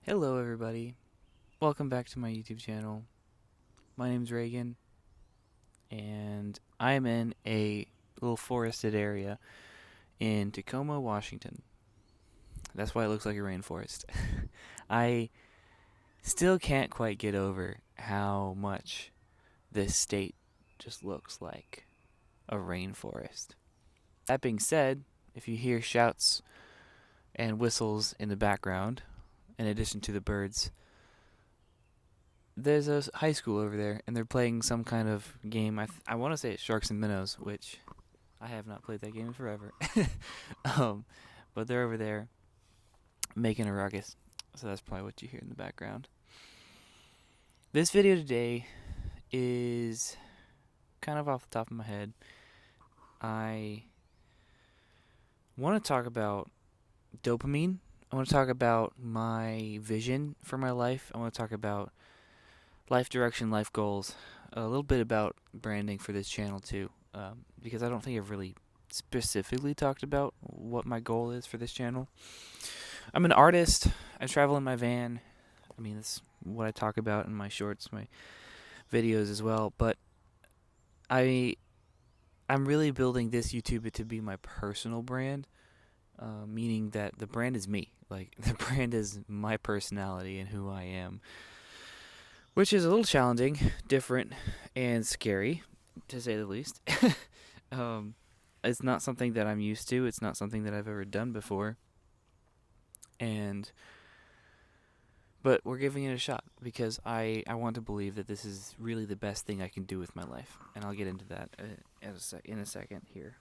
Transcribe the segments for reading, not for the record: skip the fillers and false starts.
Hello everybody, welcome back to my YouTube channel. My name's Reagan, and I'm in a little forested area in Tacoma, Washington. That's why it looks like a rainforest. I still can't quite get over how much this state just looks like a rainforest. That being said, if you hear shouts and whistles in the background, in addition to the birds, there's a high school over there, and they're playing some kind of game. I want to say it's Sharks and Minnows, which I have not played that game in forever. um, but they're over there making a ruckus, so that's probably what you hear in the background. This video today is kind of off the top of my head. I want to talk about dopamine. I want to talk about my vision for my life. I want to talk about life direction, life goals, a little bit about branding for this channel too, because I don't think I've really specifically talked about what my goal is for this channel. I'm an artist. I travel in my van. I mean, that's what I talk about in my shorts, my videos as well. But I'm really building this YouTube to be my personal brand, meaning that the brand is me. Like, the brand is my personality and who I am, which is a little challenging, different, and scary, to say the least. It's not something that I'm used to. It's not something that I've ever done before. But we're giving it a shot because I want to believe that this is really the best thing I can do with my life. And I'll get into that in a second here.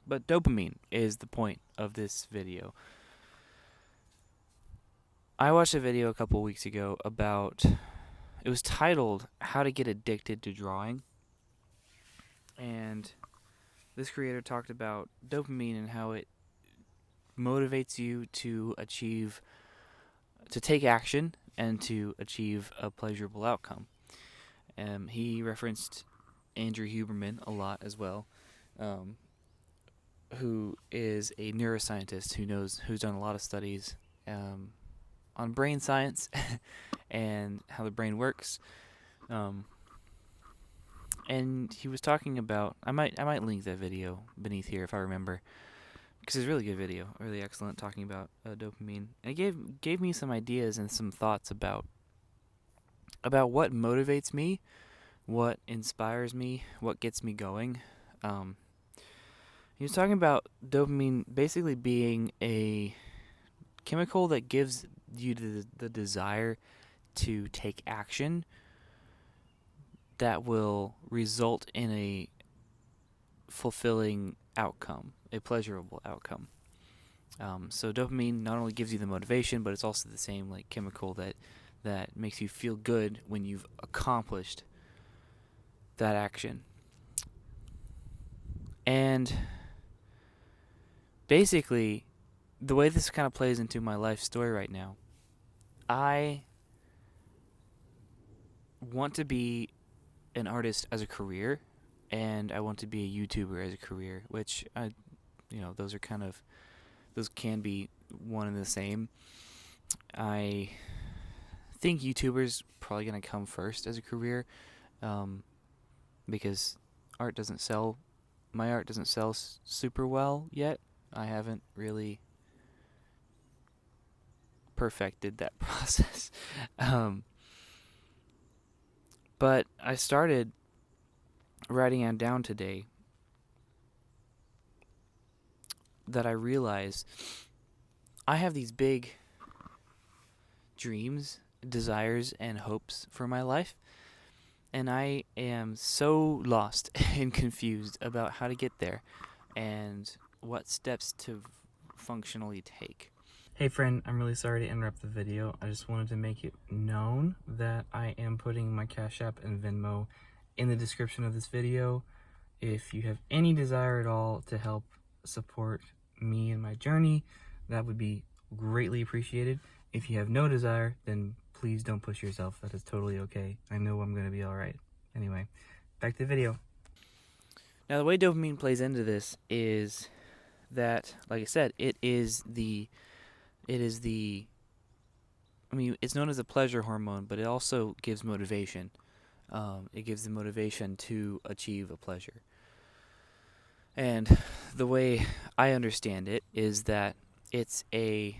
But dopamine is the point of this video. I watched a video a couple weeks ago about, it was titled, How to Get Addicted to Drawing. And this creator talked about dopamine and how it motivates you to take action and to achieve a pleasurable outcome. He referenced Andrew Huberman a lot as well, who is a neuroscientist who's done a lot of studies on brain science and how the brain works. And he was talking about, I might link that video beneath here if I remember, because it's a really good video, really excellent, talking about dopamine. And it gave me some ideas and some thoughts about what motivates me, what inspires me, what gets me going. He was talking about dopamine basically being a chemical that gives you the desire to take action that will result in a fulfilling outcome, a pleasurable outcome. So dopamine not only gives you the motivation, but it's also the same like chemical that makes you feel good when you've accomplished that action. And basically, the way this kind of plays into my life story right now, I want to be an artist as a career, and I want to be a YouTuber as a career, which those can be one and the same. I think YouTuber's probably gonna come first as a career, because my art doesn't sell super well yet. I haven't really perfected that process. But I started writing down today that I realized I have these big dreams, desires, and hopes for my life, and I am so lost and confused about how to get there and what steps to functionally take. Hey friend, I'm really sorry to interrupt the video. I just wanted to make it known that I am putting my Cash App and Venmo in the description of this video. If you have any desire at all to help support me in my journey, that would be greatly appreciated. If you have no desire, then please don't push yourself. That is totally okay. I know I'm going to be alright. Anyway, back to the video. Now, the way dopamine plays into this is that, like I said, it is the I mean, it's known as a pleasure hormone, but it also gives motivation. It gives the motivation to achieve a pleasure. And the way I understand it is that it's like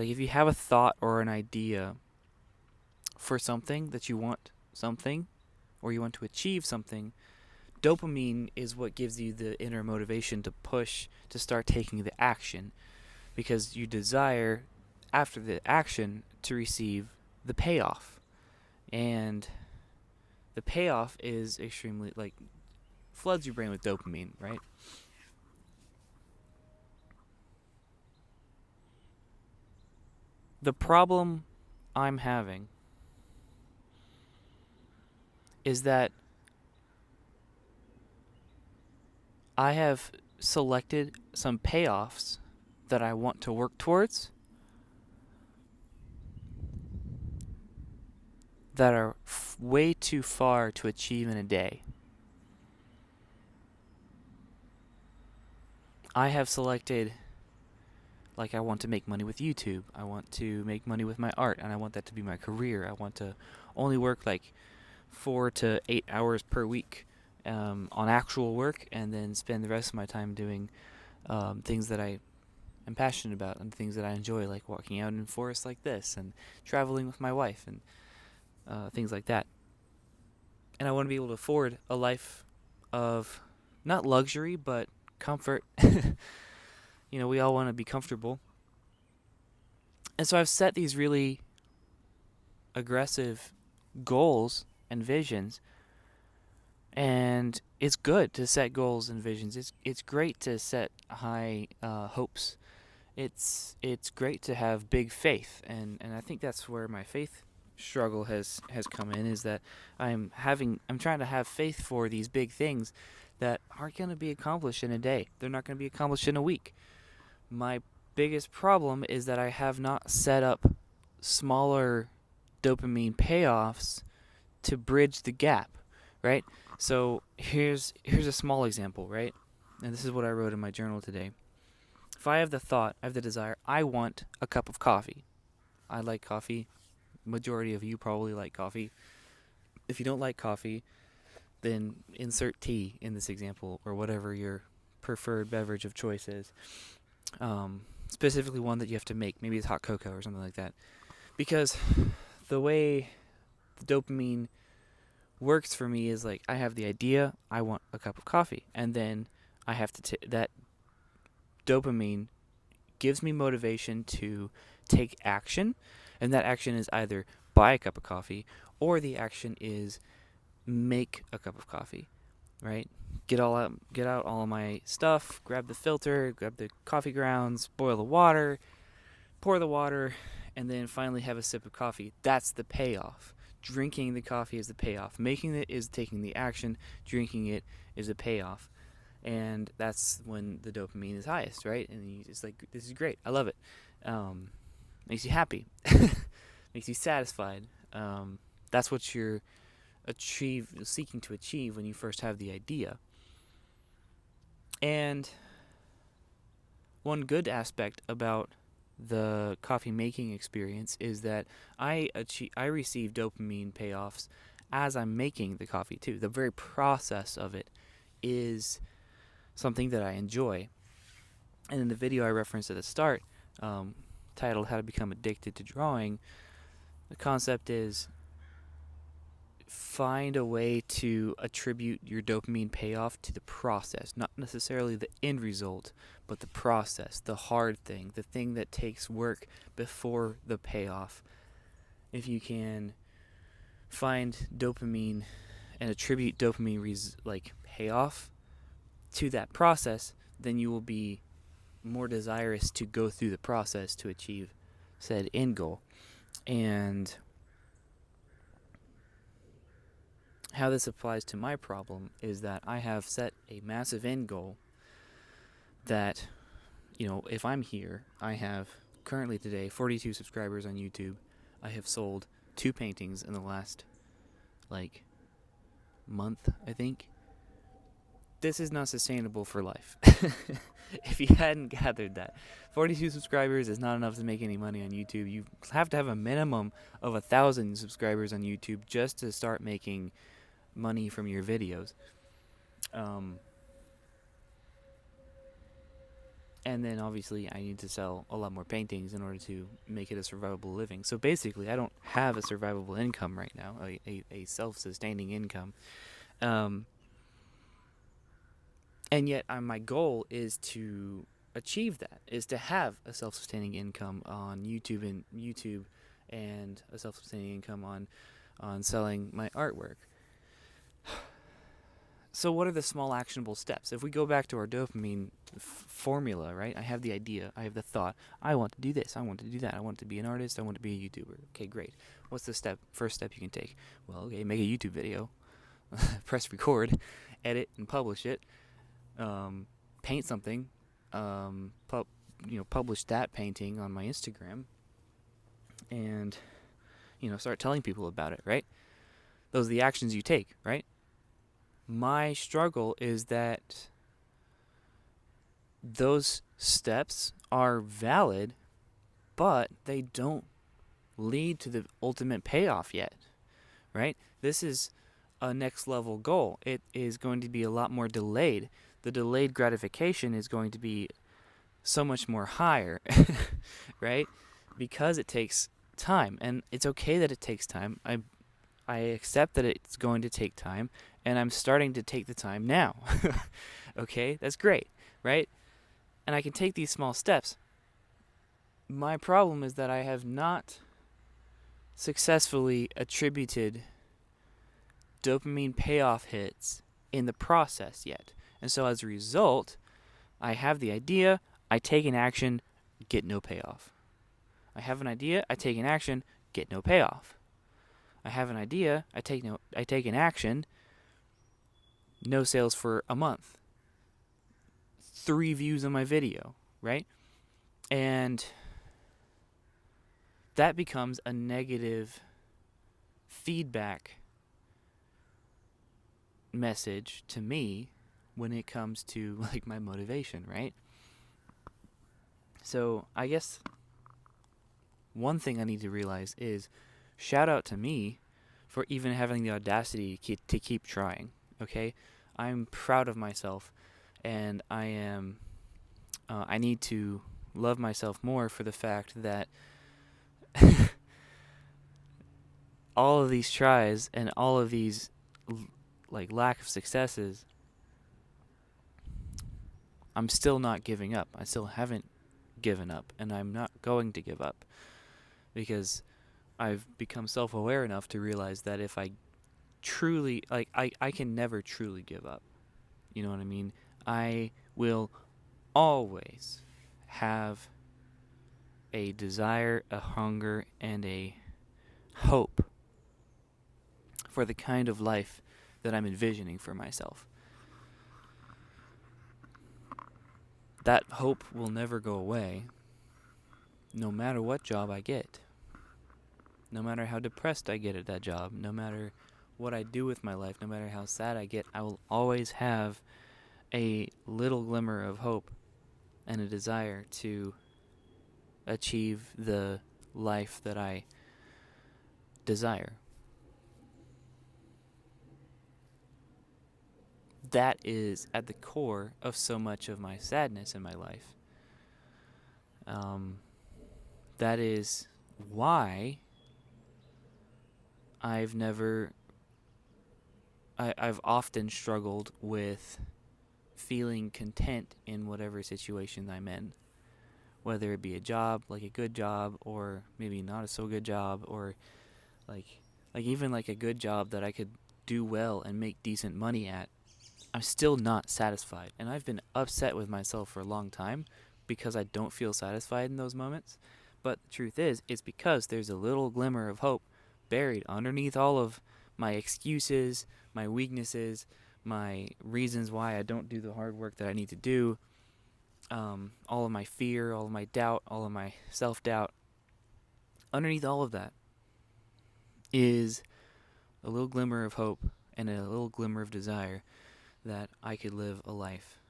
if you have a thought or an idea for something that you want something or you want to achieve something, dopamine is what gives you the inner motivation to push to start taking the action, because you desire after the action to receive the payoff. And the payoff is extremely, like, floods your brain with dopamine, right? The problem I'm having is that I have selected some payoffs that I want to work towards that are way too far to achieve in a day. I have selected, like, I want to make money with YouTube. I want to make money with my art, and I want that to be my career. I want to only work like 4 to 8 hours per week on actual work, and then spend the rest of my time doing things that I am passionate about and things that I enjoy, like walking out in forests like this and traveling with my wife and things like that. And I want to be able to afford a life of not luxury, but comfort. You know, we all want to be comfortable. And so I've set these really aggressive goals and visions. And it's good to set goals and visions. It's great to set high hopes. It's great to have big faith, and I think that's where my faith struggle has come in, is that I'm trying to have faith for these big things that aren't going to be accomplished in a day. They're not going to be accomplished in a week. My biggest problem is that I have not set up smaller dopamine payoffs to bridge the gap, right? So here's a small example, right? And this is what I wrote in my journal today. If I have the thought, I have the desire, I want a cup of coffee. I like coffee. Majority of you probably like coffee. If you don't like coffee, then insert tea in this example, or whatever your preferred beverage of choice is. Specifically one that you have to make. Maybe it's hot cocoa or something like that. Because the way the dopamine works for me is, like, I have the idea, I want a cup of coffee, and then I have to that dopamine gives me motivation to take action, and that action is either buy a cup of coffee, or the action is make a cup of coffee, right? Get out all of my stuff, grab the filter, grab the coffee grounds, boil the water, pour the water, and then finally have a sip of coffee. That's the payoff. Drinking the coffee is the payoff. Making it is taking the action. Drinking it is a payoff. And that's when the dopamine is highest, right? And you just like, this is great. I love it. Makes you happy. Makes you satisfied. That's what you're seeking to achieve when you first have the idea. And one good aspect about the coffee making experience is that I receive dopamine payoffs as I'm making the coffee too. The very process of it is something that I enjoy. And in the video I referenced at the start, titled How to Become Addicted to Drawing, the concept is find a way to attribute your dopamine payoff to the process, not necessarily the end result, but the process, the hard thing, the thing that takes work before the payoff. If you can find dopamine and attribute dopamine payoff to that process, then you will be more desirous to go through the process to achieve said end goal. And how this applies to my problem is that I have set a massive end goal that, if I'm here, I have currently today 42 subscribers on YouTube. I have sold 2 paintings in the last month, I think. this is not sustainable for life. If you hadn't gathered that, 42 subscribers is not enough to make any money on YouTube. You have to have a minimum of 1,000 subscribers on YouTube just to start making money from your videos. And then obviously I need to sell a lot more paintings in order to make it a survivable living. So basically I don't have a survivable income right now, a self-sustaining income. And yet my goal is to achieve that, is to have a self-sustaining income on YouTube and a self-sustaining income on selling my artwork. So what are the small actionable steps? If we go back to our dopamine formula, right? I have the idea, I have the thought, I want to do this, I want to do that, I want to be an artist, I want to be a YouTuber. Okay, great. What's the first step you can take? Well, okay, make a YouTube video, press record, edit and publish it, paint something, publish that painting on my Instagram, and start telling people about it, right? Those are the actions you take, right? My struggle is that those steps are valid, but they don't lead to the ultimate payoff yet, right? This is a next level goal. It is going to be a lot more delayed. The delayed gratification is going to be so much more higher, right? Because it takes time, and it's okay that it takes time. I accept that it's going to take time, and I'm starting to take the time now. Okay, that's great, right? And I can take these small steps. My problem is that I have not successfully attributed dopamine payoff hits in the process yet. And so as a result, I have the idea, I take an action, get no payoff. I have an idea, I take an action, get no payoff. I have an idea, I take an action, no sales for a month. 3 views on my video, right? And that becomes a negative feedback message to me when it comes to like my motivation, right? So I guess one thing I need to realize is shout out to me for even having the audacity to keep trying, okay? I'm proud of myself, and I need to love myself more for the fact that all of these tries and all of these lack of successes, I'm still not giving up. I still haven't given up, and I'm not going to give up, because I've become self-aware enough to realize that if I truly, I can never truly give up. You know what I mean? I will always have a desire, a hunger, and a hope for the kind of life that I'm envisioning for myself. That hope will never go away, no matter what job I get. No matter how depressed I get at that job, no matter what I do with my life, no matter how sad I get, I will always have a little glimmer of hope and a desire to achieve the life that I desire. That is at the core of so much of my sadness in my life. That is why I've often struggled with feeling content in whatever situation I'm in, whether it be a job, like a good job, or maybe not a so good job, or like even like a good job that I could do well and make decent money at. I'm still not satisfied, and I've been upset with myself for a long time because I don't feel satisfied in those moments. But the truth is, it's because there's a little glimmer of hope buried underneath all of my excuses, my weaknesses, my reasons why I don't do the hard work that I need to do, all of my fear, all of my doubt, all of my self-doubt. Underneath all of that is a little glimmer of hope and a little glimmer of desire that I could live a life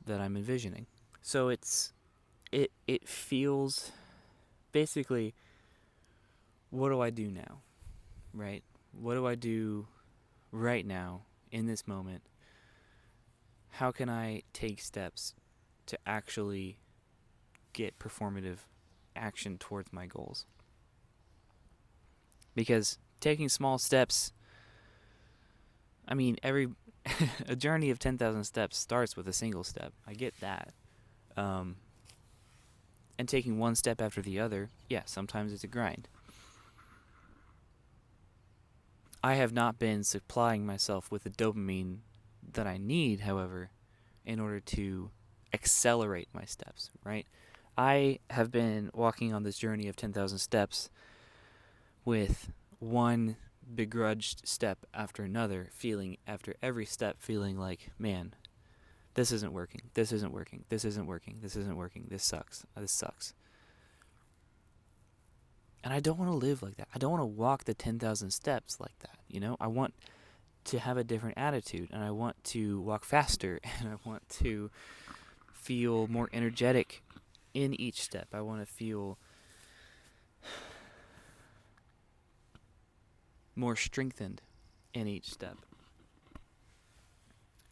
that I'm envisioning. So it feels basically, what do I do now, right? What do I do right now in this moment? How can I take steps to actually get performative action towards my goals? Because taking small steps, I mean, a journey of 10,000 steps starts with a single step. I get that. And taking one step after the other, yeah, sometimes it's a grind. I have not been supplying myself with the dopamine that I need, however, in order to accelerate my steps, right? I have been walking on this journey of 10,000 steps with one begrudged step after another, feeling after every step, feeling like, man, this isn't working, this isn't working, this isn't working, this isn't working, this sucks, this sucks. And I don't want to live like that. I don't want to walk the 10,000 steps like that, you know? I want to have a different attitude, and I want to walk faster, and I want to feel more energetic in each step. I want to feel more strengthened in each step.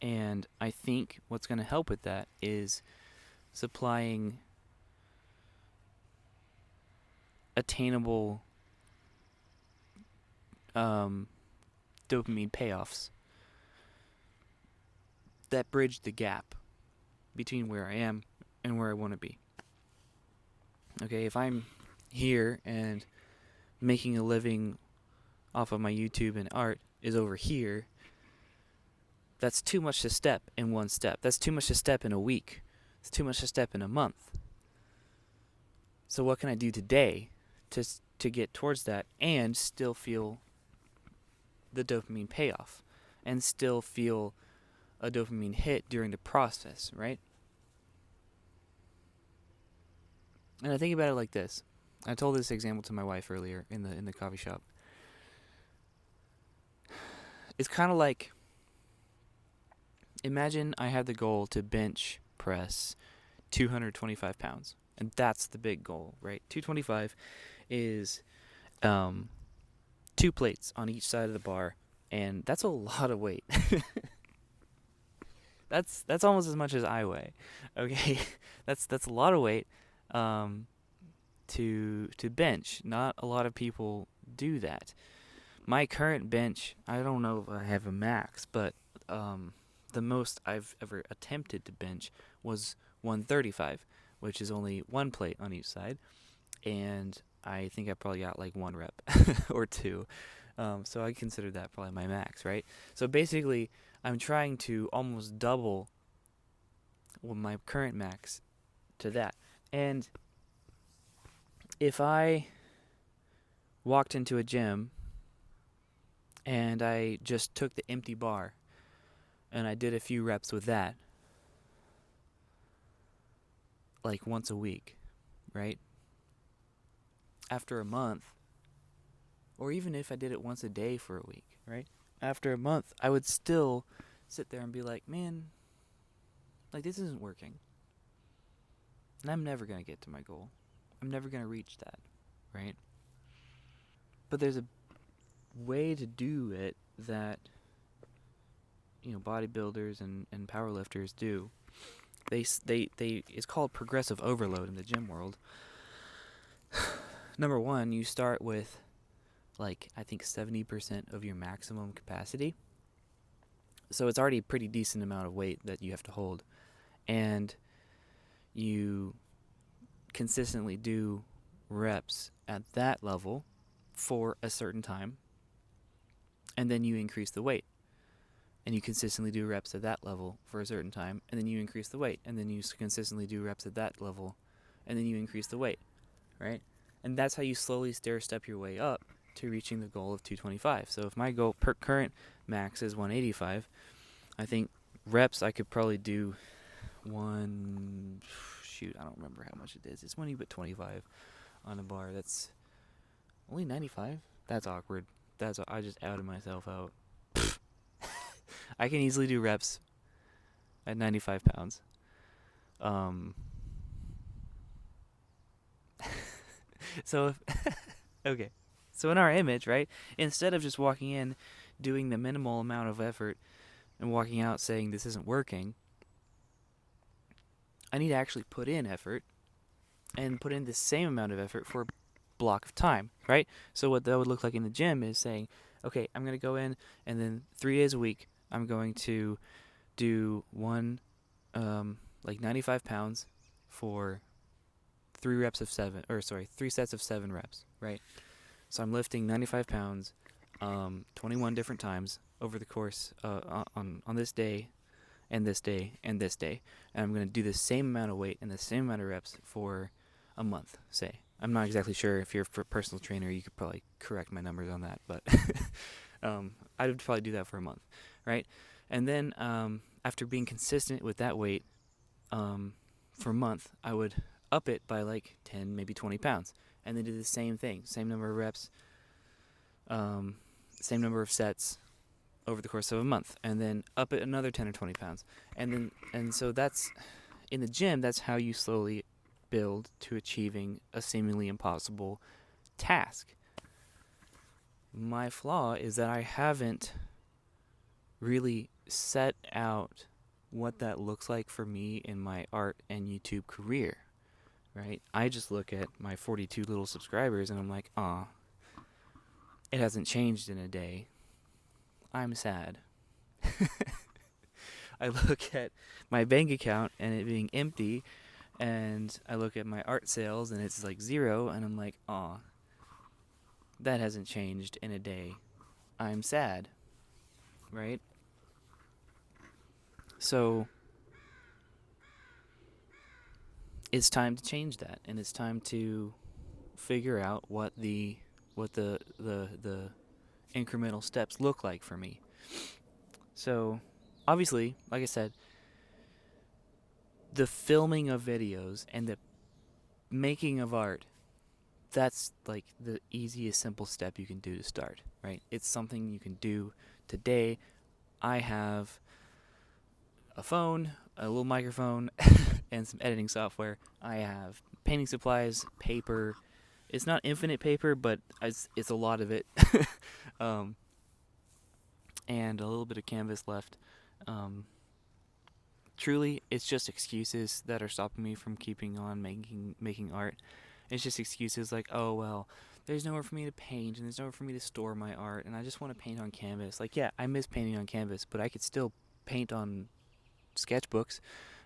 And I think what's going to help with that is supplying attainable dopamine payoffs that bridge the gap between where I am and where I want to be. Okay, if I'm here and making a living off of my YouTube and art is over here, that's too much to step in one step. That's too much to step in a week. It's too much to step in a month. So what can I do today to get towards that and still feel the dopamine payoff and still feel a dopamine hit during the process, right? And I think about it like this. I told this example to my wife earlier in the coffee shop. It's kind of like, imagine I had the goal to bench press 225 pounds. And that's the big goal, right? 225 is 2 plates on each side of the bar, and that's a lot of weight. That's almost as much as I weigh. Okay, that's a lot of weight to bench. Not a lot of people do that. My current bench, I don't know if I have a max, but the most I've ever attempted to bench was 135, which is only 1 plate on each side, and I think I probably got like 1 rep or 2. So I consider that probably my max, right? So basically, I'm trying to almost double my current max to that. And if I walked into a gym and I just took the empty bar and I did a few reps with that, like once a week, right? After a month, or even if I did it once a day for a week, right? After a month, I would still sit there and be like, man, like this isn't working. And I'm never going to get to my goal. I'm never going to reach that, right? But there's a way to do it that, bodybuilders and powerlifters do. They it's called progressive overload in the gym world. Number one, you start with like I think 70% of your maximum capacity. So it's already a pretty decent amount of weight that you have to hold. And you consistently do reps at that level for a certain time. And then you increase the weight. And you consistently do reps at that level for a certain time. And then you increase the weight. And then you consistently do reps at that level. And then you increase the weight. Right? And that's how you slowly stair-step your way up to reaching the goal of 225. So if my goal per current max is 185, I think reps I could probably do I don't remember how much it is. It's when you put 25 on a bar. That's only 95. That's awkward. I just outed myself out. I can easily do reps at 95 pounds. Um, so if okay. So in our image, right, instead of just walking in, doing the minimal amount of effort, and walking out saying this isn't working, I need to actually put in effort and put in the same amount of effort for a block of time, right? So what that would look like in the gym is saying, okay, I'm going to go in and then 3 days a week, I'm going to do like 95 pounds for 3 sets of 7 reps, right? So I'm lifting 95 pounds, 21 different times over the course on this day and this day and this day, and I'm going to do the same amount of weight and the same amount of reps for a month, say. I'm not exactly sure. If you're a personal trainer, you could probably correct my numbers on that, but I would probably do that for a month, right? And then after being consistent with that weight for a month, I would up it by like 10, maybe 20 pounds, and then do the same thing, same number of reps, same number of sets over the course of a month, and then up it another 10 or 20 pounds. And so that's, in the gym, that's how you slowly build to achieving a seemingly impossible task. My flaw is that I haven't really set out what that looks like for me in my art and YouTube career, right? I just look at my 42 little subscribers and I'm like, aw, it hasn't changed in a day. I'm sad. I look at my bank account and it being empty, and I look at my art sales and it's like 0, and I'm like, aw, that hasn't changed in a day. I'm sad, right? So it's time to change that, and it's time to figure out what the incremental steps look like for me. So obviously, like I said, the filming of videos and the making of art, that's like the easiest simple step you can do to start, right? It's something you can do today. I have a phone, a little microphone, and some editing software. I have painting supplies, paper. It's not infinite paper, but it's a lot of it. And a little bit of canvas left. Truly, it's just excuses that are stopping me from keeping on making art. It's just excuses like, oh, well, there's nowhere for me to paint, and there's nowhere for me to store my art, and I just want to paint on canvas. Like, yeah, I miss painting on canvas, but I could still paint on sketchbooks,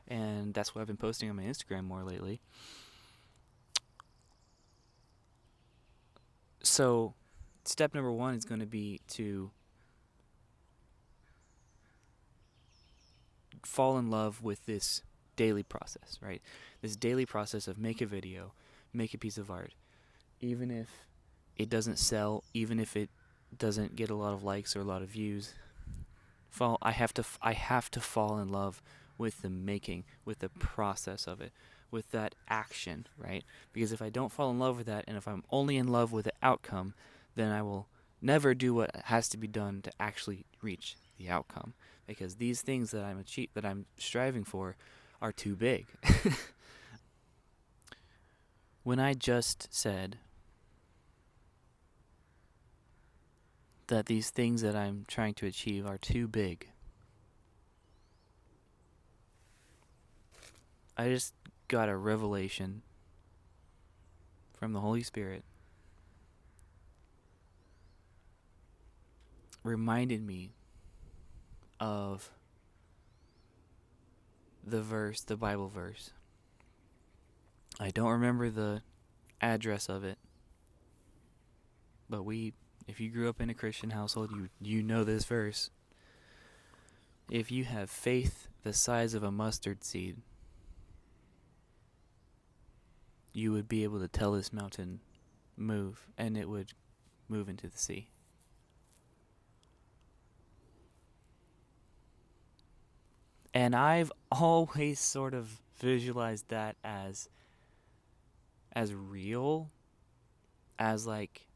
and that's what I've been posting on my Instagram more lately. So, step number 1 is going to be to fall in love with this daily process, right? This daily process of make a video, make a piece of art. Even if it doesn't sell, even if it doesn't get a lot of likes or a lot of views, I have to fall in love with the making, with the process of it, with that action, right? Because if I don't fall in love with that, and if I'm only in love with the outcome, then I will never do what has to be done to actually reach the outcome. Because these things that I'm striving for are too big. When I just said that these things that I'm trying to achieve are too big, I just got a revelation from the Holy Spirit, reminded me of the Bible verse. I don't remember the address of it, but if you grew up in a Christian household, you know this verse. If you have faith the size of a mustard seed, you would be able to tell this mountain, move, and it would move into the sea. And I've always sort of visualized that as real, as like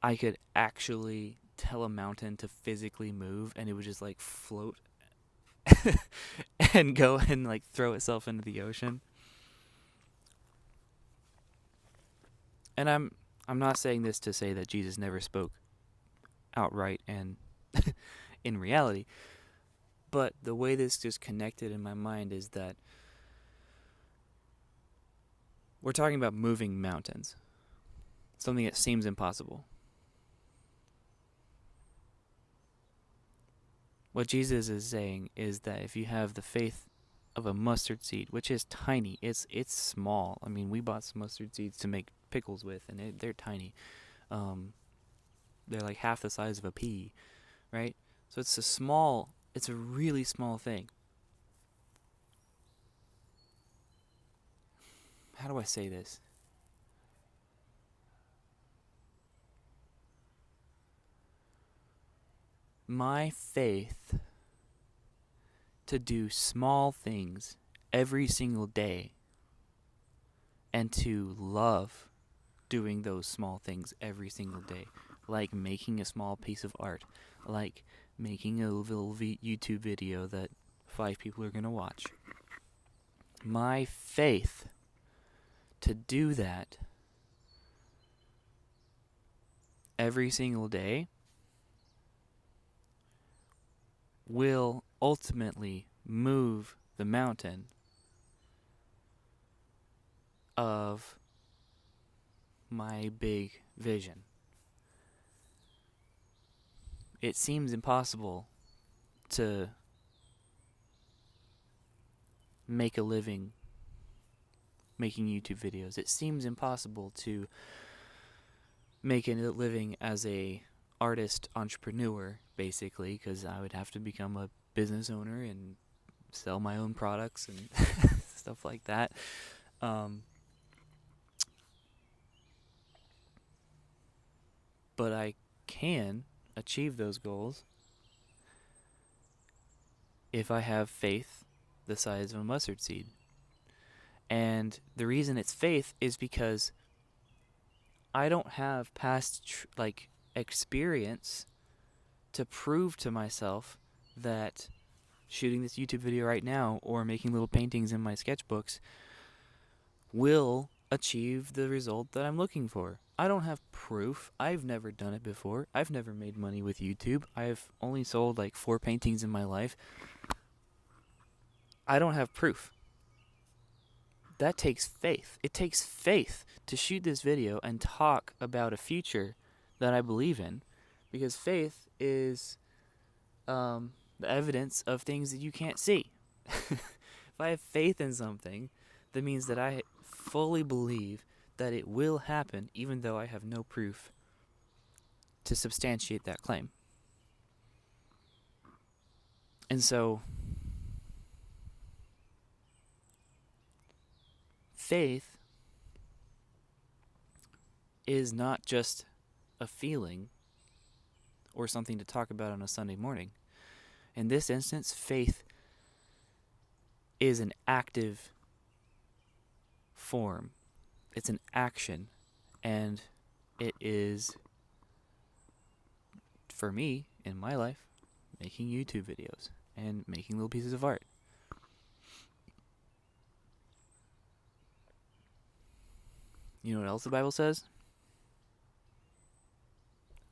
I could actually tell a mountain to physically move and it would just like float and go and like throw itself into the ocean. And I'm not saying this to say that Jesus never spoke outright and in reality, but the way this just connected in my mind is that we're talking about moving mountains, something that seems impossible. What Jesus is saying is that if you have the faith of a mustard seed, which is tiny, it's small. I mean, we bought some mustard seeds to make pickles with, and they're tiny. They're like half the size of a pea, right? So it's a really small thing. How do I say this? My faith to do small things every single day and to love doing those small things every single day, like making a small piece of art, like making a little YouTube video that 5 people are going to watch. My faith to do that every single day will ultimately move the mountain of my big vision. It seems impossible to make a living making YouTube videos. It seems impossible to make a living as a artist entrepreneur, basically, because I would have to become a business owner and sell my own products and stuff like that. But I can achieve those goals if I have faith the size of a mustard seed. And the reason it's faith is because I don't have past experience to prove to myself that shooting this YouTube video right now or making little paintings in my sketchbooks will achieve the result that I'm looking for. I don't have proof. I've never done it before. I've never made money with YouTube. I've only sold like 4 paintings in my life. I don't have proof. That takes faith. It takes faith to shoot this video and talk about a future that I believe in, because faith is the evidence of things that you can't see. If I have faith in something, that means that I fully believe that it will happen, even though I have no proof to substantiate that claim. And so, faith is not just a feeling or something to talk about on a Sunday morning. In this instance, faith is an active form. It's an action, and it is, for me, in my life, making YouTube videos and making little pieces of art. You know what else the Bible says?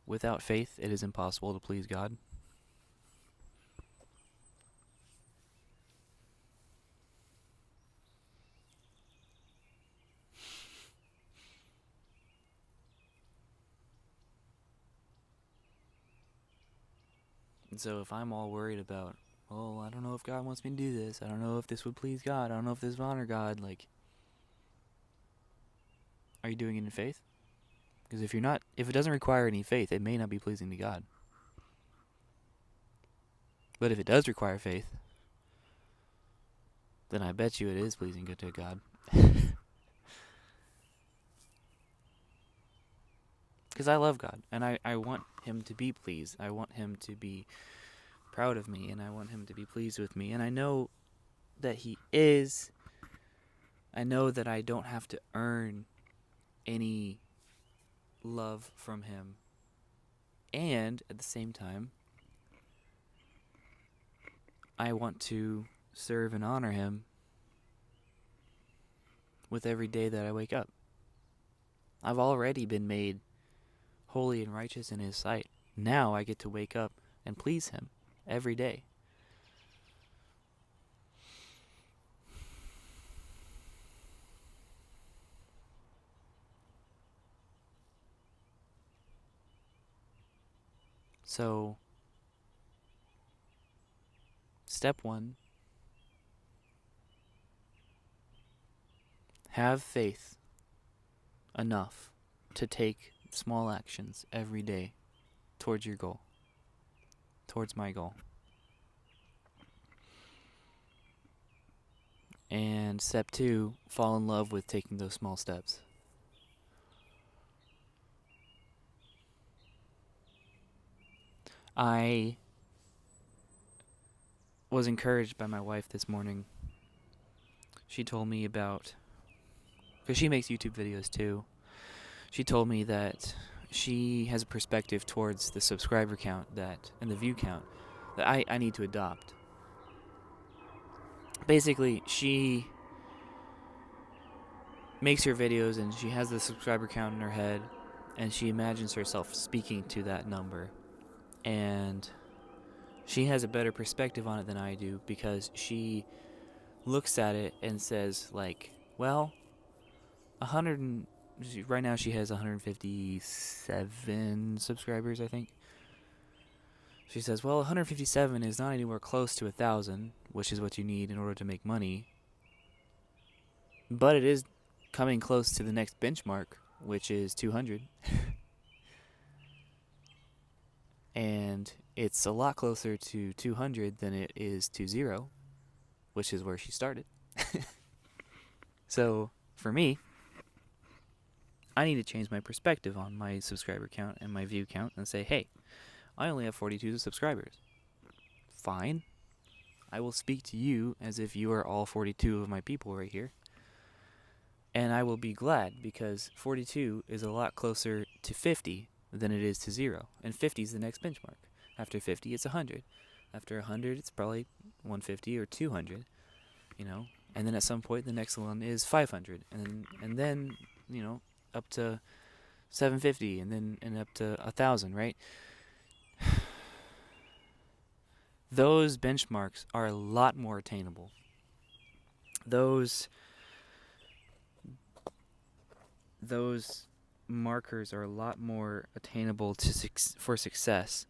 Without faith, it is impossible to please God. And so if I'm all worried about, well, I don't know if God wants me to do this, I don't know if this would please God, I don't know if this would honor God, like, are you doing it in faith? Because if it doesn't require any faith, it may not be pleasing to God. But if it does require faith, then I bet you it is pleasing good to God. Because I love God, and I want Him to be pleased. I want Him to be proud of me, and I want Him to be pleased with me. And I know that He is. I know that I don't have to earn any love from Him. And at the same time, I want to serve and honor him with every day that I wake up. I've already been made holy and righteous in his sight. Now I get to wake up and please him every day. So, step 1, have faith enough to take small actions every day towards your goal, towards my goal. And step 2, fall in love with taking those small steps. I was encouraged by my wife this morning. She told me about, because she makes YouTube videos too, she told me that she has a perspective towards the subscriber count and the view count that I need to adopt. Basically, she makes her videos and she has the subscriber count in her head and she imagines herself speaking to that number. And she has a better perspective on it than I do because she looks at it and says, like, well, 100 and right now she has 157 subscribers, I think. She says, well, 157 is not anywhere close to 1,000, which is what you need in order to make money. But it is coming close to the next benchmark, which is 200. And it's a lot closer to 200 than it is to 0, which is where she started. So, for me, I need to change my perspective on my subscriber count and my view count and say, hey, I only have 42 subscribers. Fine. I will speak to you as if you are all 42 of my people right here. And I will be glad because 42 is a lot closer to 50 than it is to 0. And 50 is the next benchmark. After 50, it's 100. After 100, it's probably 150 or 200, And then at some point, the next one is 500. And then, up to 750 and up to 1,000, right? Those benchmarks are a lot more attainable. Those markers are a lot more attainable for success.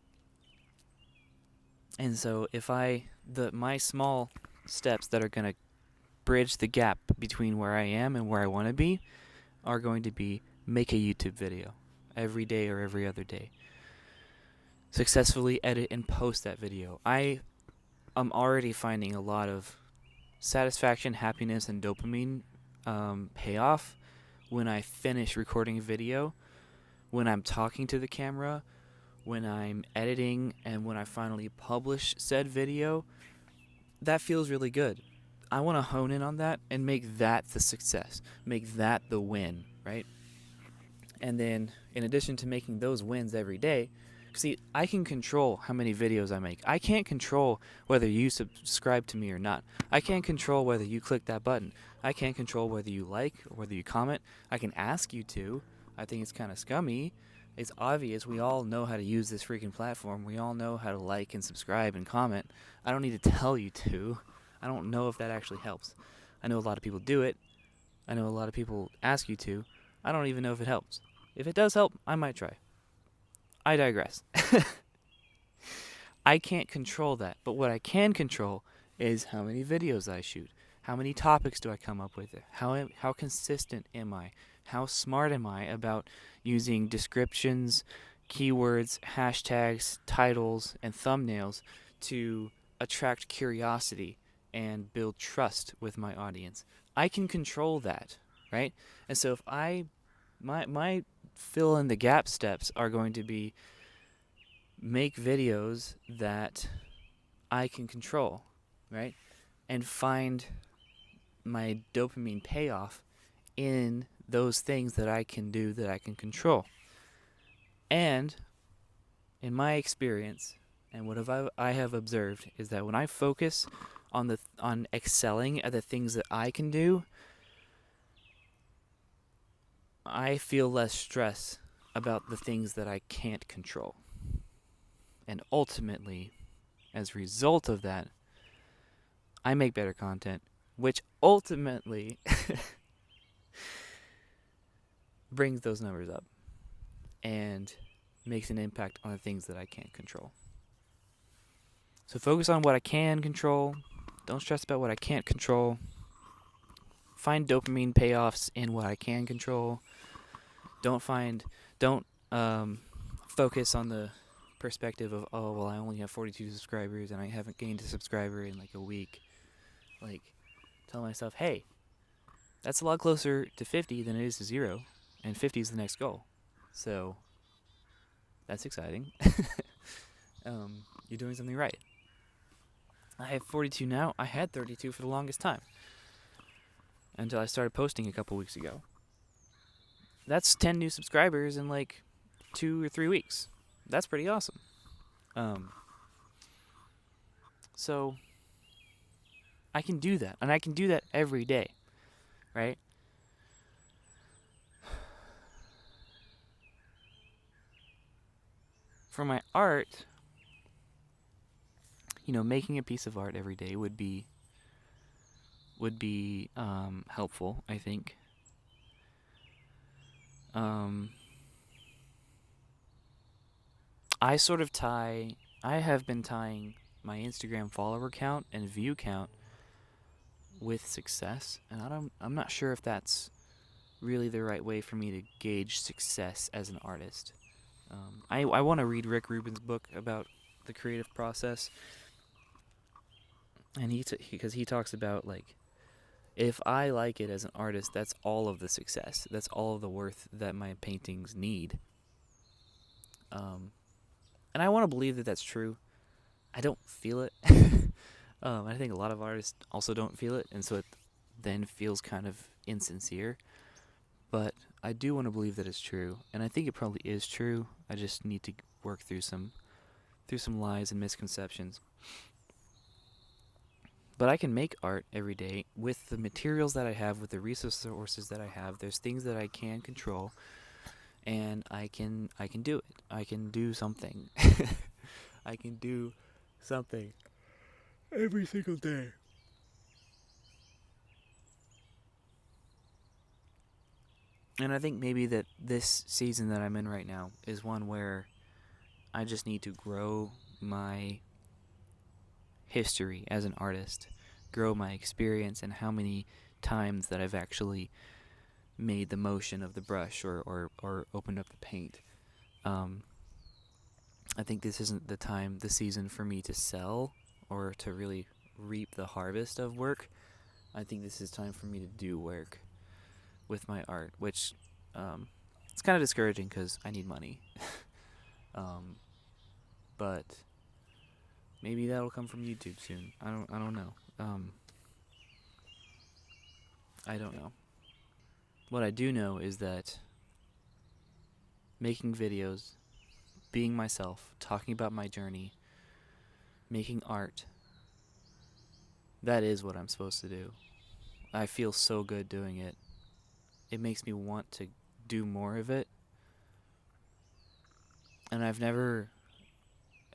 And so if my small steps that are going to bridge the gap between where I am and where I want to be are going to be make a YouTube video every day or every other day. Successfully edit and post that video. I am already finding a lot of satisfaction, happiness, and dopamine payoff when I finish recording a video, when I'm talking to the camera, when I'm editing, and when I finally publish said video. That feels really good. I want to hone in on that and make that the success, make that the win, right? And then, in addition to making those wins every day, see, I can control how many videos I make. I can't control whether you subscribe to me or not. I can't control whether you click that button. I can't control whether you like or whether you comment. I can ask you to. I think it's kind of scummy. It's obvious. We all know how to use this freaking platform. We all know how to like and subscribe and comment. I don't need to tell you to. I don't know if that actually helps. I know a lot of people do it. I know a lot of people ask you to. I don't even know if it helps. If it does help, I might try. I digress. I can't control that, but what I can control is how many videos I shoot. How many topics do I come up with? How consistent am I? How smart am I about using descriptions, keywords, hashtags, titles, and thumbnails to attract curiosity and build trust with my audience? I can control that, right? And so if my fill in the gap steps are going to be make videos that I can control, right? And find my dopamine payoff in those things that I can do that I can control. And in my experience, and what I have observed is that when I focus on excelling at the things that I can do, I feel less stress about the things that I can't control. And ultimately, as a result of that, I make better content, which ultimately brings those numbers up and makes an impact on the things that I can't control. So focus on what I can control. Don't stress about what I can't control. Find dopamine payoffs in what I can control. Don't focus on the perspective of, oh, well, I only have 42 subscribers and I haven't gained a subscriber in like a week. Like, tell myself, hey, that's a lot closer to 50 than it is to 0, and 50 is the next goal. So that's exciting. You're doing something right. I have 42 now. I had 32 for the longest time until I started posting a couple weeks ago. That's 10 new subscribers in like 2 or 3 weeks. That's pretty awesome. So I can do that, and I can do that every day, right? For my art, making a piece of art every day would be helpful, I think. I have been tying my Instagram follower count and view count with success, and I'm not sure if that's really the right way for me to gauge success as an artist. I want to read Rick Rubin's book about the creative process, and because he talks about, like, if I like it as an artist, that's all of the success. That's all of the worth that my paintings need. And I want to believe that that's true. I don't feel it. I think a lot of artists also don't feel it, and so it then feels kind of insincere. But I do want to believe that it's true, and I think it probably is true. I just need to work through some lies and misconceptions. But I can make art every day with the materials that I have, with the resources that I have. There's things that I can control, and I can do it. I can do something. I can do something every single day. And I think maybe that this season that I'm in right now is one where I just need to grow my history as an artist, grow my experience, and how many times that I've actually made the motion of the brush or opened up the paint. I think this isn't the season for me to sell or to really reap the harvest of work. I think this is time for me to do work with my art, which it's kind of discouraging because I need money. But maybe that'll come from YouTube soon. I don't know. I don't know. What I do know is that making videos, being myself, talking about my journey, making art, that is what I'm supposed to do. I feel so good doing it. It makes me want to do more of it. And I've never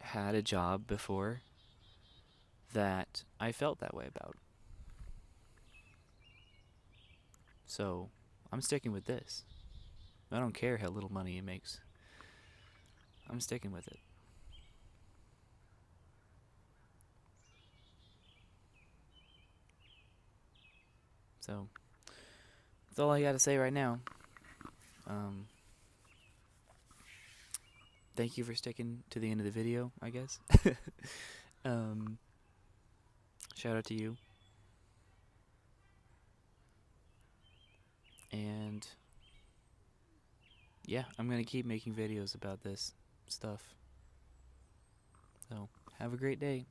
had a job before that I felt that way about. So I'm sticking with this. I don't care how little money it makes. I'm sticking with it. So that's all I got to say right now. Thank you for sticking to the end of the video, I guess. Shout out to you. And yeah, I'm going to keep making videos about this stuff. So have a great day.